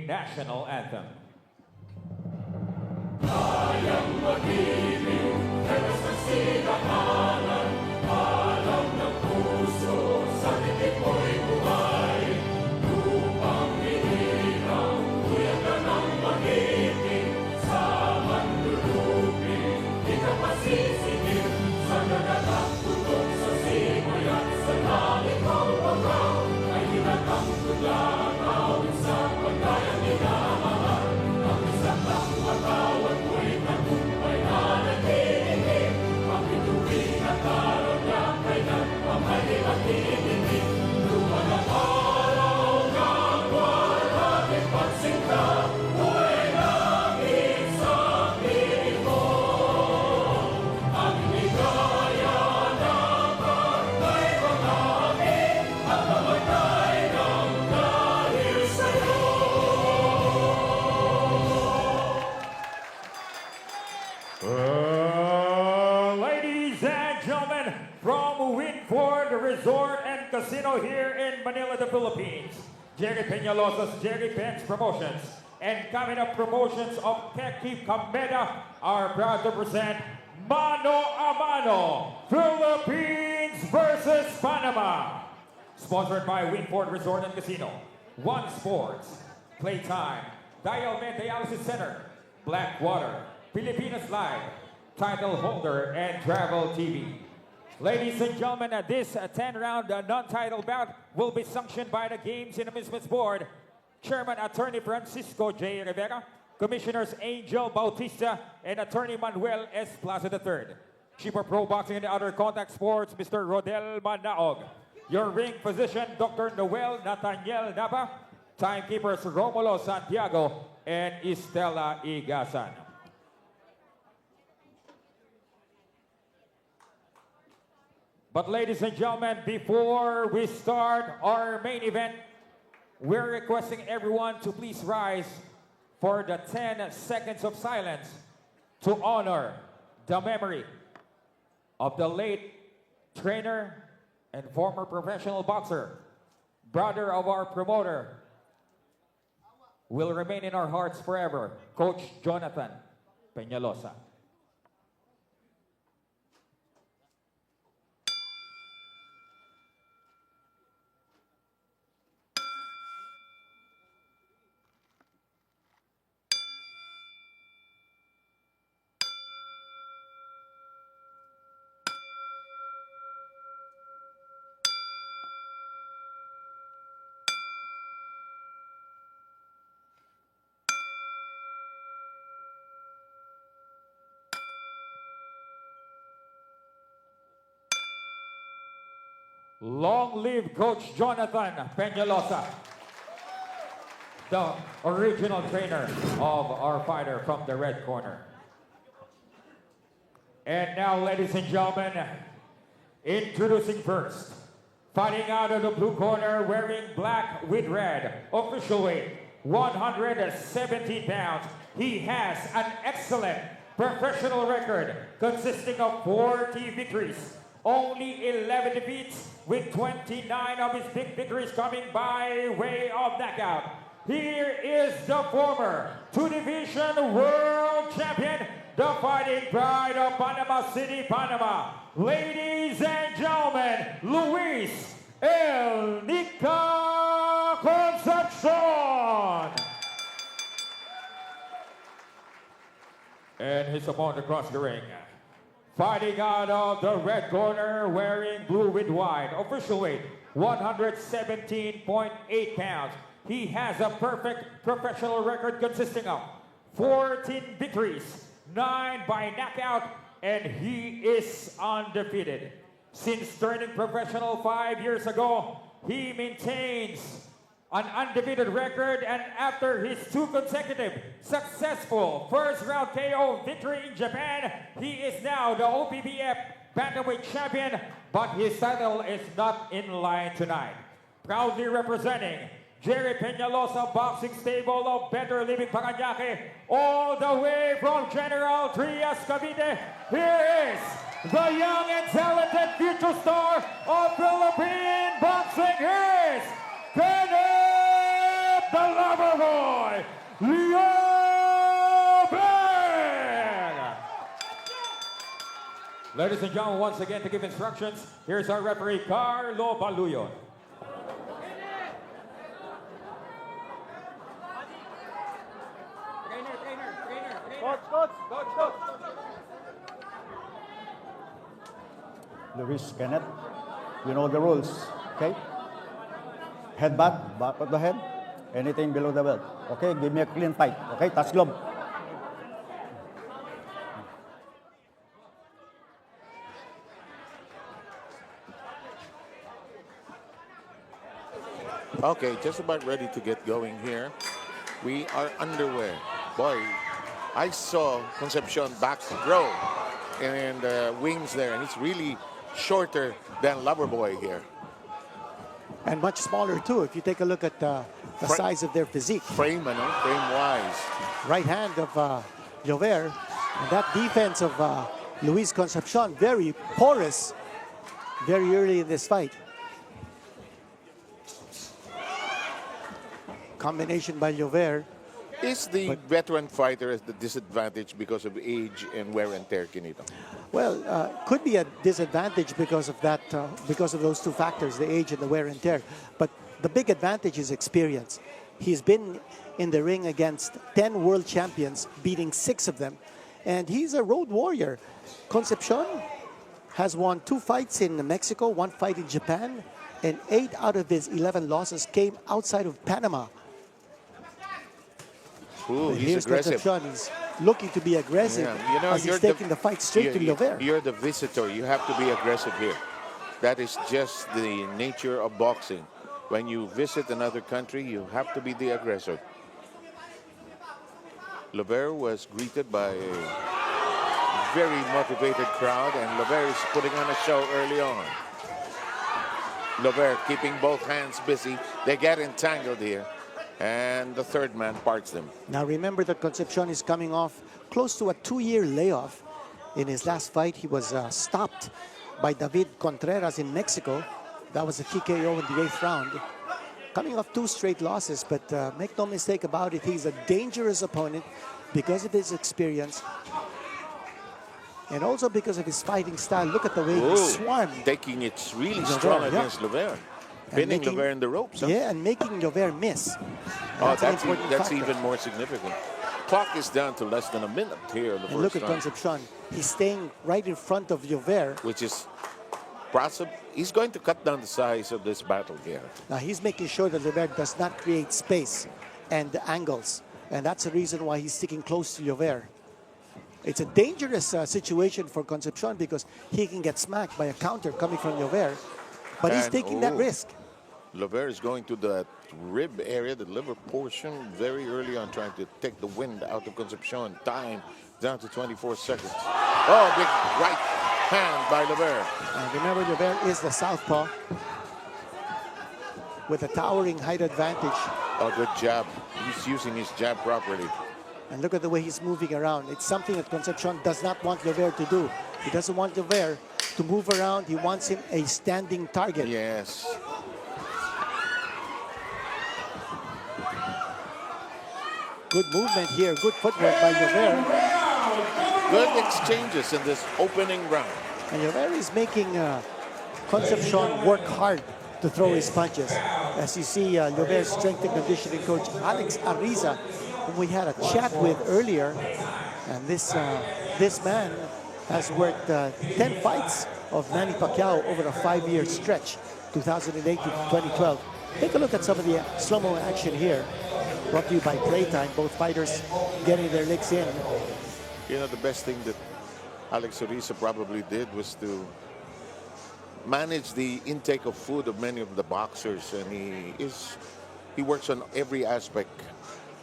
national anthem. Kayang mag-ibig, hewas ng sinakalan, alam ng puso, sa titik mo'y buhay. Lupang hinirang, kuya ka ng mag-ibig, sa manlulupin, di ka pasisigil, sa nagatak tutok sa simoy at sa langit ng pagkaw, ay hinatang tulang awit sa pagkayang minamahal. Ang isang lang matawag mo'y tagumpay na nag-iingin, mapituwing at araw niya kay nagpamahal at iinigin. Luman ang araw ng buwan at ipansin ka, buhay langit sa piling mo. Ang ligaya dapat may pangangin at mamatay ng dahil sa'yo. Ladies and gentlemen, from Winford Resort and Casino here in Manila, the Philippines, Jerry Peñalosa's Jerry Pence Promotions and coming up promotions of KENNETH are proud to present Mano a Mano, Philippines versus Panama. Sponsored by Winford Resort and Casino, One Sports, Playtime, Dial-Med Dialysis Center, Blackwater, Pilipinas Live, title holder, and Travel TV. Ladies and gentlemen, this 10-round non-title bout will be sanctioned by the Games and Amusements Board, Chairman Attorney Francisco J. Rivera, Commissioners Angel Bautista, and Attorney Manuel S. Plaza III. Chief of Pro Boxing and Other Contact Sports, Mr. Rodel Manaog. Your ring physician, Dr. Noel Nathaniel Nava. Timekeepers, Romulo Santiago and Estela Igasan. But ladies and gentlemen, before we start our main event, we're requesting everyone to please rise for the 10 seconds of silence to honor the memory of the late trainer and former professional boxer, brother of our promoter, will remain in our hearts forever, Coach Jonathan Peñalosa. Long live Coach Jonathan Peñalosa, the original trainer of our fighter from the red corner. And now, ladies and gentlemen, introducing first, fighting out of the blue corner, wearing black with red, official weight, 117 pounds. He has an excellent professional record consisting of 40 victories, only 11 defeats, with 29 of his big victories coming by way of knockout. Here is the former two-division world champion, the fighting pride of Panama City, Panama. Ladies and gentlemen, Luis El Nica Concepcion. And his opponent across the ring, fighting out of the red corner, wearing blue with white, official weight, 117.8 pounds. He has a perfect professional record consisting of 14 victories, 9 by knockout, and he is undefeated. Since turning professional 5 years ago, he maintains an undefeated record, and after his 2 consecutive successful first-round KO victory in Japan, he is now the OPBF Bantamweight Champion, but his title is not in line tonight. Proudly representing Jerry Peñalosa Boxing Stable of Better Living Parañaque, all the way from General Trias, Cavite, here is the young and talented future star of Philippine boxing. Here is KENNETH, the Loverboy, LLOVER! Ladies and gentlemen, once again to give instructions, here's our referee, Carlo Baluyon. Luis, Kenneth, you know the rules, okay? Head back of the head, anything below the belt. Okay, give me a clean fight, okay? Touch glove. Okay, just about ready to get going here. We are underway. Boy, I saw Concepcion back row and wings there, and it's really shorter than Loverboy here. And much smaller too, if you take a look at the size of their physique. Frame-wise. Right hand of LLOVER, and that defense of Luis Concepcion, very porous, very early in this fight. Combination by LLOVER. Is the veteran fighter at the disadvantage because of age and wear and tear, Kinito? Well, could be a disadvantage because of that, because of those two factors, the age and the wear and tear. But the big advantage is experience. He's been in the ring against 10 world champions, beating 6 of them. And he's a road warrior. Concepcion has won 2 fights in Mexico, 1 fight in Japan, and 8 out of his 11 losses came outside of Panama. Ooh, he's here's aggressive. Concepcion. He's looking to be aggressive, Yeah, you know, as he's taking the fight straight to LLOVER. You're the visitor. You have to be aggressive here. That is just the nature of boxing. When you visit another country, you have to be the aggressor. LLOVER was greeted by a very motivated crowd, and LLOVER is putting on a show early on. LLOVER keeping both hands busy. They get entangled here, and the third man parts them. Now remember that Concepcion is coming off close to a 2-year layoff. In his last fight, he was stopped by David Contreras in Mexico. That was a TKO in the 8th round. Coming off 2 straight losses, but make no mistake about it, he's a dangerous opponent because of his experience and also because of his fighting style. Look at the way he swarmed. Taking it really strong against LLOVER. Pinning LLOVER in the ropes. Huh? Yeah, and making LLOVER miss. That's factor. even more significant. Clock is down to less than a minute here in the And look first at round. Concepcion. He's staying right in front of LLOVER. Which is possible. He's going to cut down the size of this battle here. Now he's making sure that LLOVER does not create space and angles. And that's the reason why he's sticking close to LLOVER. It's a dangerous situation for Concepcion because he can get smacked by a counter coming from LLOVER. But he's taking that risk. LLOVER is going to the rib area, the liver portion, very early on, trying to take the wind out of Concepcion. Time down to 24 seconds. Oh, big right hand by LLOVER. And remember, LLOVER is the southpaw with a towering height advantage. Oh, good jab. He's using his jab properly. And look at the way he's moving around. It's something that Concepcion does not want LLOVER to do. He doesn't want LLOVER to move around. He wants him a standing target. Yes. Good movement here. Good footwork by LLOVER. Good exchanges in this opening round. And LLOVER is making Concepcion work hard to throw his punches. As you see, LLOVER's strength and conditioning coach, Alex Ariza, whom we had a chat with earlier. And this man has worked 10 fights of Manny Pacquiao over a 5-year stretch, 2008 to 2012. Take a look at some of the slow-mo action here. Brought to you by Playtime, both fighters getting their licks in. You know, the best thing that Alex Ariza probably did was to manage the intake of food of many of the boxers, and he works on every aspect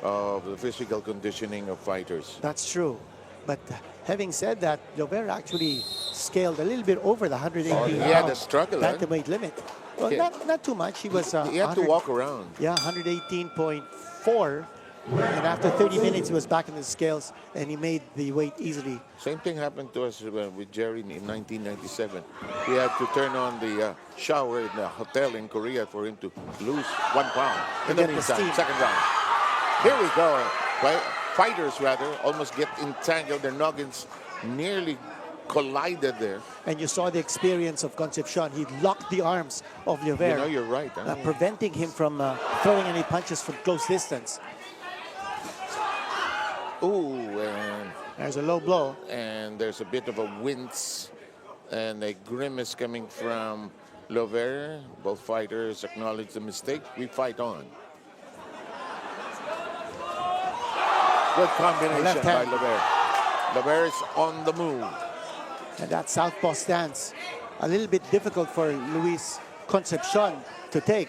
of the physical conditioning of fighters. That's true. But having said that, LLOVER actually scaled a little bit over the 118 he had a struggle, huh? bantamweight limit. Well, Yeah. not too much. He was He had to walk around. Yeah, 118.4. And after 30 minutes, he was back in the scales, and he made the weight easily. Same thing happened to us with Jerry in 1997. We had to turn on the shower in the hotel in Korea for him to lose 1 pound. In the Get the meantime, steam. second round. Here we go. Fighters, rather, almost get entangled. Their noggins nearly collided there. And you saw the experience of Concepcion. He locked the arms of LLOVER. You know, you're right. Preventing him from throwing any punches from close distance. Ooh, and There's a low blow. and there's a bit of a wince and a grimace coming from LLOVER. Both fighters acknowledge the mistake. We fight on. Good combination Left by hand. LLOVER. LLOVER is on the move. And that southpaw stance, a little bit difficult for Luis Concepcion to take.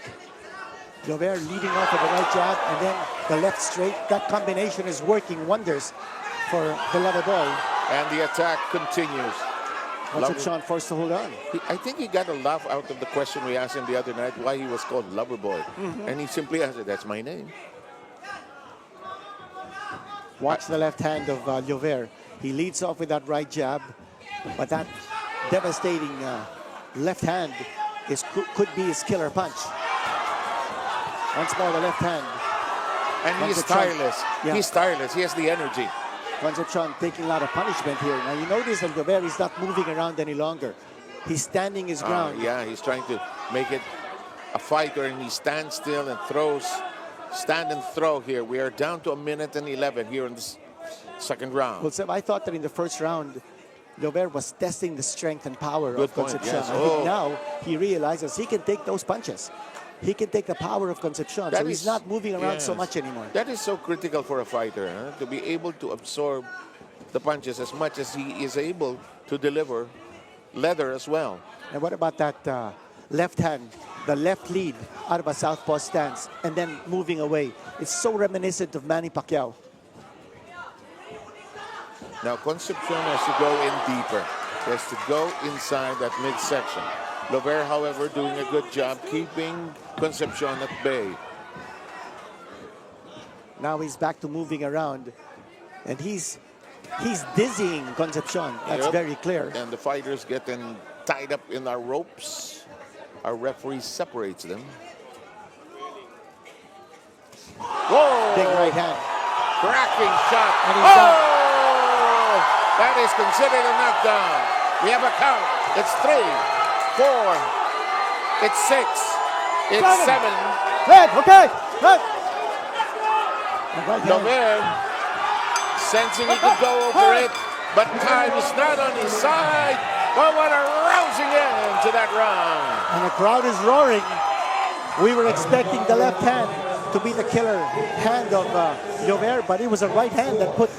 LLOVER leading off with the right jab and then the left straight. That combination is working wonders for the lover boy. And the attack continues. Concepcion forced to hold on. I think he got a laugh out of the question we asked him the other night, why he was called Lover Boy. And he simply answered, that's my name. Watch the left hand of LLOVER. He leads off with that right jab, but that devastating left hand could be his killer punch. Once more, the left hand. And he's Concepcion. tireless. Yeah. He's tireless. He has the energy. Concepcion taking a lot of punishment here. Now you notice that LLOVER is not moving around any longer. He's standing his ground. Yeah, he's trying to make it a fighter, and he stands still and throws. Stand and throw here. We are down to 1:11 here in this second round. Well, Seb, I thought that in the first round, LLOVER was testing the strength and power Good of point, Concepcion. yes. I think now he realizes he can take those punches. He can take the power of Concepcion. That So he's is- not moving around so yes. much anymore. That is so critical for a fighter, to be able to absorb the punches as much as he is able to deliver leather as well. And what about that left hand, the left lead out of a southpaw stance and then moving away? It's so reminiscent of Manny Pacquiao. Now, Concepcion has to go in deeper. He has to go inside that midsection. LLOVER, however, doing a good job keeping Concepcion at bay. Now he's back to moving around, and he's dizzying Concepcion. That's Yep. very clear. And the fighters getting tied up in our ropes. Our referee separates them. Whoa! Big right hand. Cracking shot. And he's down. That is considered a knockdown. We have a count. It's 3, 4, it's 6, it's 7. Red, okay. Red. And right hand. LLOVER sensing he could go over it, but time is not on his side. Oh, what a rousing end to that round. And the crowd is roaring. We were expecting the left hand to be the killer hand of LLOVER, but it was a right hand that put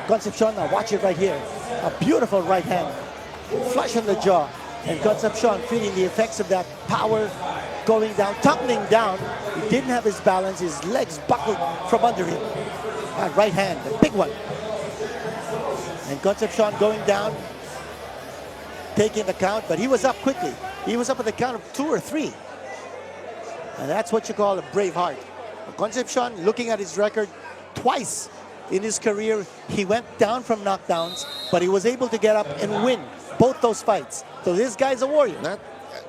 Concepcion. Now watch it right here. A beautiful right hand. Flush on the jaw. And Concepcion feeling the effects of that power going down, tumbling down. He didn't have his balance. His legs buckled from under him. That right hand, a big one. And Concepcion going down, taking the count, but he was up quickly. He was up at the count of 2 or 3. And that's what you call a brave heart. Concepcion, looking at his record, twice in his career, he went down from knockdowns, but he was able to get up and win both those fights. So this guy's a warrior. Not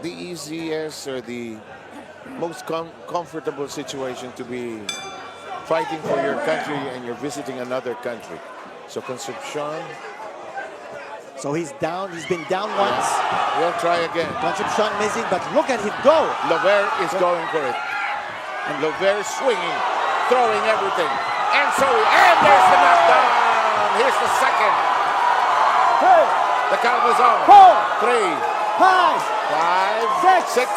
the easiest or the most comfortable situation to be fighting for your country and you're visiting another country. So Concepcion, So he's down, he's been down once. we'll try again. Concepcion missing, but look at him go. LLOVER is going for it. And LLOVER swinging, throwing everything. And there's the knockdown. Here's the second. Hey. The count is on. 4, 3, 5, 5, 6,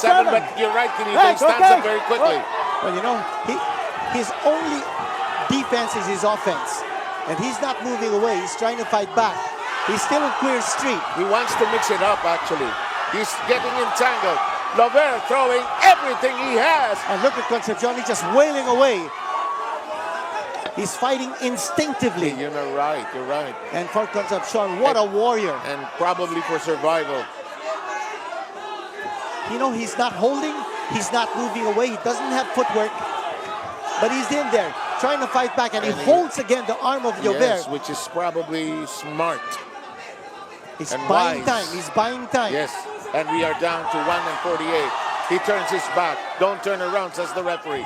7. But you're right, Kenny. He stands up very quickly. Well, you know, his only defense is his offense. And he's not moving away. He's trying to fight back. He's still in clear street. He wants to mix it up, actually. He's getting entangled. LLOVER throwing everything he has. And look at Concepcion. He's just wailing away. He's fighting instinctively. You're right. You're right. And for Concepcion, what a warrior. And probably for survival. You know, he's not holding. He's not moving away. He doesn't have footwork. But he's in there trying to fight back. And he holds again the arm of LLOVER. Yes, which is probably smart. He's and buying wise. time. He's buying time. Yes. And we are down to 1:48. He turns his back. Don't turn around, says the referee.